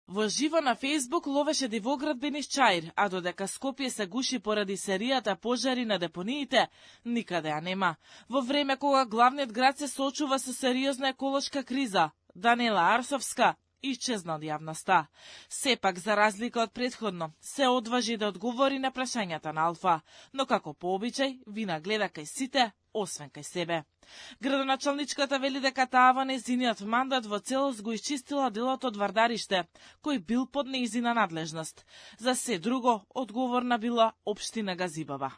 Во живо на Фејсбук ловеше дивоградбени чаир, а додека Скопје се гуши поради серијата пожари на депониите, никаде ја нема. Во време кога главниот град се соочува со сериозна еколошка криза, Данела Арсовска исчезна од јавноста. Сепак, за разлика од претходно, се одважи да одговори на прашањата на Алфа, но како по обичај, вина гледа кај сите, освен кај себе. Градоначалничката вели дека таа во нејзиниот мандат во целост го исчистила делот од Вардариште, кој бил под нејзина надлежност. За се друго, одговорна била општина Газибаба.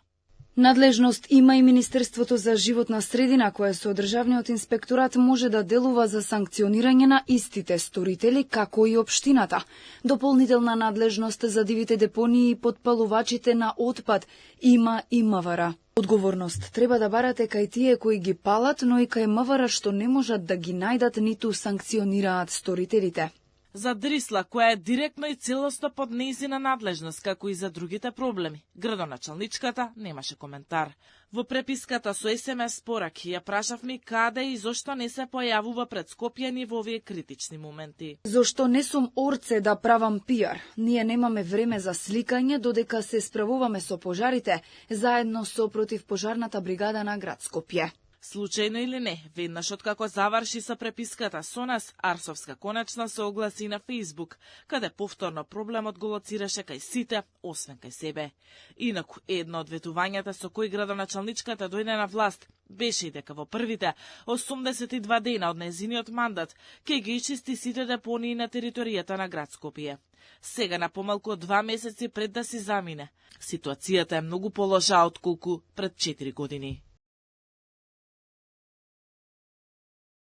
Надлежност има и Министерството за животна средина, кое со државниот инспекторат може да делува за санкционирање на истите сторители, како и општината. Дополнителна надлежност за дивите депонии и подпалувачите на отпад има и МВР. Одговорност треба да барате кај тие кои ги палат, но и кај МВР што не можат да ги најдат ниту санкционираат сторителите. За Дрисла, која е директно и целосно под нејзина надлежност, како и за другите проблеми, градоначалничката немаше коментар. Во преписката со СМС пораки ја прашавме каде и зошто не се појавува пред Скопјани во овие критични моменти. Зошто не сум орце да правам пиар? Ние немаме време за сликање додека се справуваме со пожарите, заедно со противпожарната бригада на град Скопје. Случајно или не, веднаш откако заврши со преписката со нас, Арсовска конечно се огласи и на Фејсбук, каде повторно проблемот го лоцираше кај сите, освен кај себе. Инаку, едно од ветувањата со кои градоначалничката дојде на власт беше и дека во првите 82 дена од нејзиниот мандат ќе ги исчисти сите депонии на територијата на град Скопје. Сега на помалку од 2 месеци пред да си замине, ситуацијата е многу полоша отколку пред 4 години.